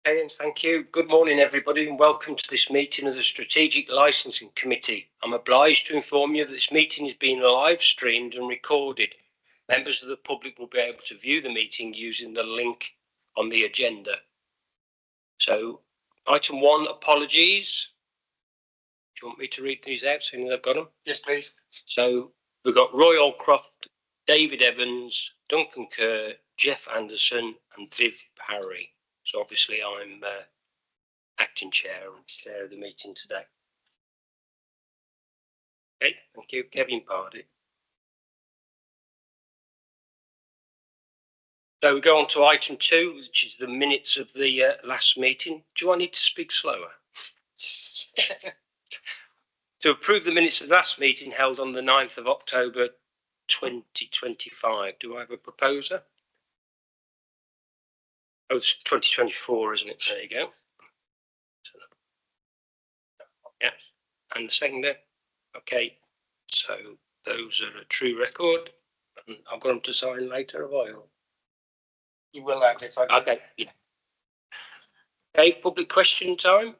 Okay, and thank you. Good morning, everybody, and welcome to this meeting of the Strategic Licensing Committee. I'm obliged to inform you that this meeting is being live streamed and recorded. Members of the public will be able to view the meeting using the link on the agenda. So, item 1, apologies. Do you want me to read these out so I've got them? Yes, please. So, we've got Roy Allcroft, David Evans, Duncan Kerr, Jeff Anderson, and Viv Parry. So obviously I'm acting chair and chair of the meeting today. Okay, thank you. Kevin Pardy. So we go on to item 2, which is the minutes of the last meeting. Do I need to speak slower? To approve the minutes of the last meeting held on the 9th of October 2025. Do I have a proposer? Oh, it's 2024, isn't it? There you go. Yes, and the second there. Okay, so those are a true record. I've got them to sign later, have I? You will have if I do. Okay, yeah. Okay, public question time.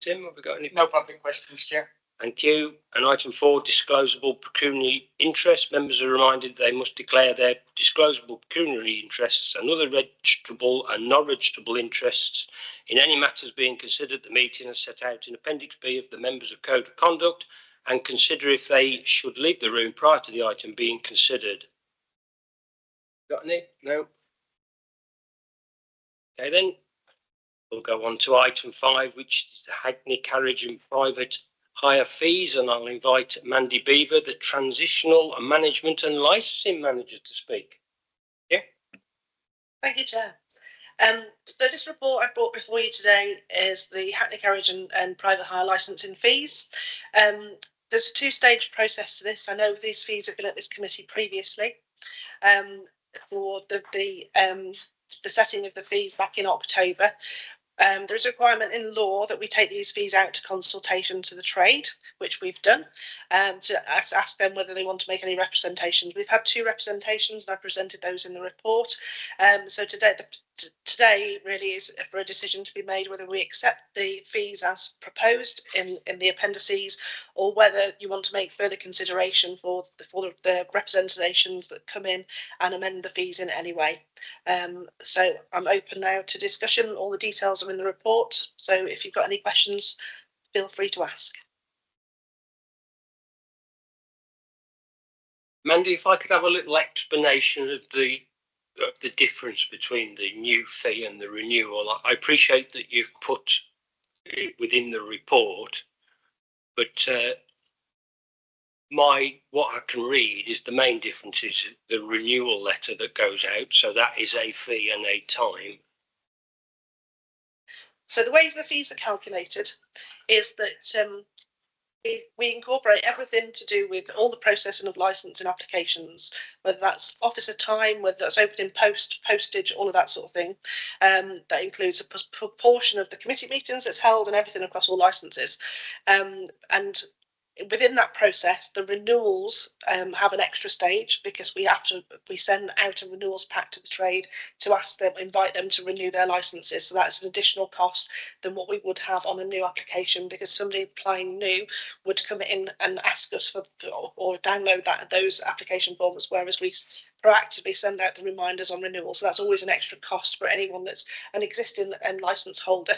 Tim, have we got any? No public questions, Chair. Thank you. And item 4, disclosable pecuniary interest. Members are reminded they must declare their disclosable pecuniary interests and other registrable and non-registrable interests in any matters being considered at the meeting as set out in Appendix B of the Members of Code of Conduct, and consider if they should leave the room prior to the item being considered. Got any? No? Okay then. We'll go on to item 5, which is the Hackney carriage and private hire fees, and I'll invite Mandy Beaver, the Transitional Management and Licensing Manager, to speak. Yeah. Thank you, Chair. So this report I brought before you today is the Hackney carriage and private hire licensing fees. There's a two-stage process to this. I know these fees have been at this committee previously for the setting of the fees back in October. There's a requirement in law that we take these fees out to consultation to the trade, which we've done, to ask them whether they want to make any representations. We've had 2 representations and I presented those in the report. So today really is for a decision to be made whether we accept the fees as proposed in the appendices, or whether you want to make further consideration for the representations that come in and amend the fees in any way. So I'm open now to discussion. All the details are in the report, so if you've got any questions, feel free to ask. Mandy, if I could have a little explanation of the difference between the new fee and the renewal. I appreciate that you've put it within the report, but what I can read is the main difference is the renewal letter that goes out, so that is a fee and a time. So the ways the fees are calculated is that we incorporate everything to do with all the processing of licensing applications, whether that's officer time, whether that's opening postage, all of that sort of thing. That includes a proportion of the committee meetings that's held and everything across all licenses. And within that process, the renewals have an extra stage, because we send out a renewals pack to the trade to invite them to renew their licenses. So that's an additional cost than what we would have on a new application, because somebody applying new would come in and ask us for or download those application forms, whereas we proactively send out the reminders on renewal. So that's always an extra cost for anyone that's an existing licence holder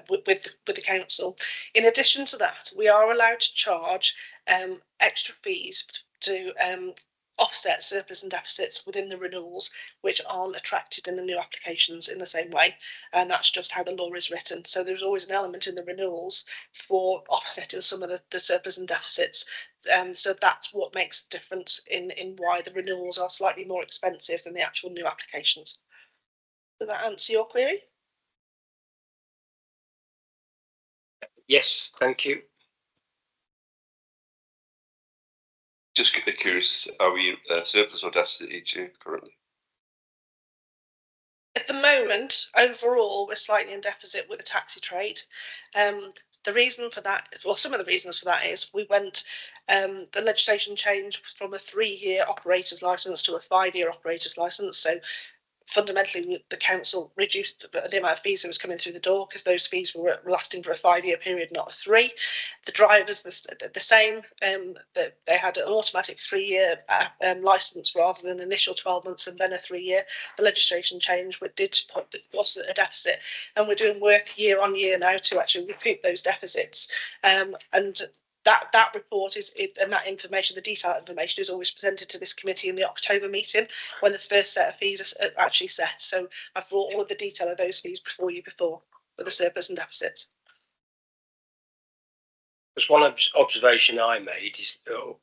with the council. In addition to that, we are allowed to charge extra fees to offset surplus and deficits within the renewals, which aren't attracted in the new applications in the same way, and that's just how the law is written. So there's always an element in the renewals for offsetting some of the surplus and deficits. So that's what makes the difference in why the renewals are slightly more expensive than the actual new applications. Does that answer your query? Yes, thank you. Just curious, are we surplus or deficit each year currently? At the moment, overall, we're slightly in deficit with the taxi trade. The reason for that, well, some of the reasons for that is we went, the legislation changed from a 3-year operator's licence to a 5-year operator's licence. So fundamentally the council reduced the amount of fees that was coming through the door, because those fees were lasting for a 5-year period, not a 3. The drivers the same, that they had an automatic 3-year licence rather than initial 12 months and then a 3-year. The legislation change did put us at a deficit, and we're doing work year on year now to actually recoup those deficits. And that report and that information, the detailed information, is always presented to this committee in the October meeting when the first set of fees are actually set. So I've brought all of the detail of those fees before you with the surplus and deficits. Just one observation I made is, or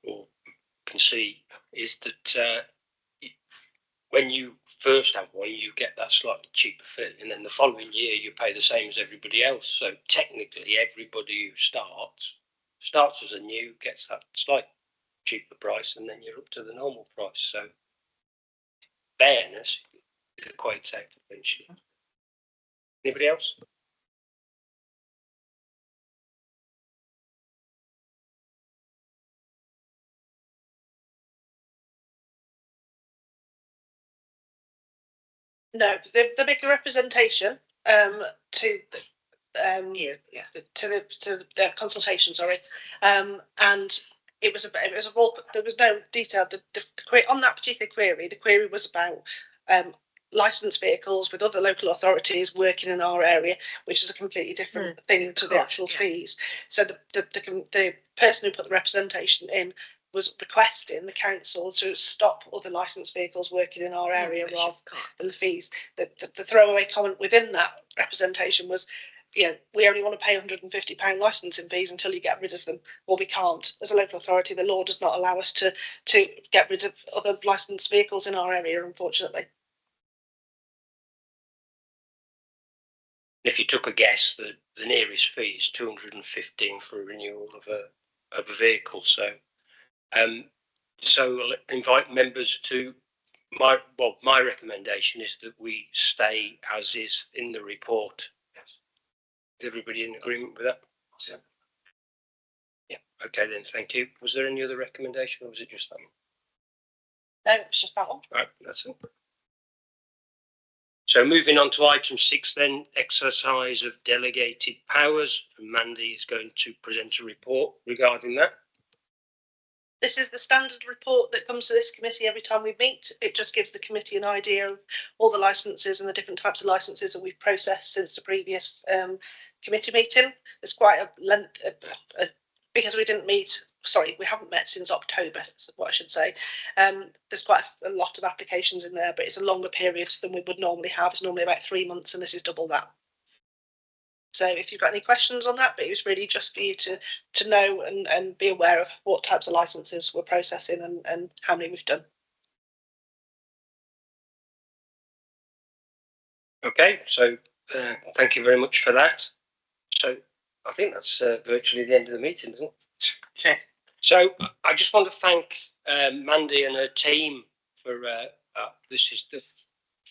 can see, is that when you first have one, you get that slightly cheaper fee, and then the following year you pay the same as everybody else. So technically, everybody who starts as a new gets that slight cheaper price, and then you're up to the normal price. So fairness, it equates out eventually. Anybody else? No, they make a representation to their consultation, sorry, and it was there was no detail. On that particular query, the query was about licensed vehicles with other local authorities working in our area, which is a completely different thing to the actual fees. So the person who put the representation in was requesting the council to stop other licensed vehicles working in our area rather than the fees. The throwaway comment within that representation was, we only want to pay £150 licensing fees until you get rid of them. Well, we can't. As a local authority, the law does not allow us to get rid of other licensed vehicles in our area, unfortunately. If you took a guess, the nearest fee is £215 for a renewal of a vehicle. So I'll invite members to my recommendation is that we stay as is in the report. Yes. Is everybody in agreement with that? Yeah. Okay then. Thank you. Was there any other recommendation, or was it just that one? No, it's just that one. Right. That's it. So moving on to item 6 then, exercise of delegated powers. And Mandy is going to present a report regarding that. This is the standard report that comes to this committee every time we meet. It just gives the committee an idea of all the licences and the different types of licences that we've processed since the previous committee meeting. There's quite a length, because we haven't met since October, is what I should say. There's quite a lot of applications in there, but it's a longer period than we would normally have. It's normally about 3 months, and this is double that. So if you've got any questions on that, but it was really just for you to know and be aware of what types of licences we're processing and how many we've done. Okay, so thank you very much for that. So I think that's virtually the end of the meeting, isn't it? Okay. So I just want to thank Mandy and her team for this is the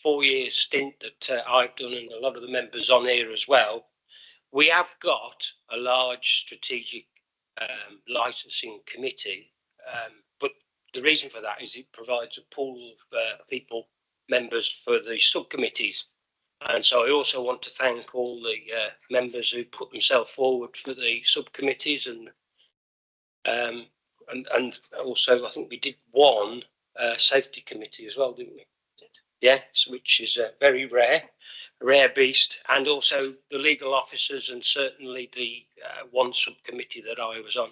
4-year stint that I've done, and a lot of the members on here as well. We have got a large strategic licensing committee, but the reason for that is it provides a pool of members for the subcommittees. And so I also want to thank all the members who put themselves forward for the subcommittees, and also I think we did one safety committee as well, didn't we? Yes, which is a very rare beast, and also the legal officers, and certainly the one subcommittee that I was on.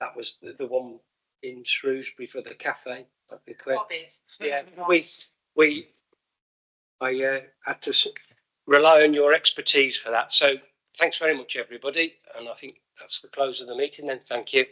That was the one in Shrewsbury for the cafe. Yeah, I had to rely on your expertise for that. So thanks very much, everybody. And I think that's the close of the meeting then. Thank you.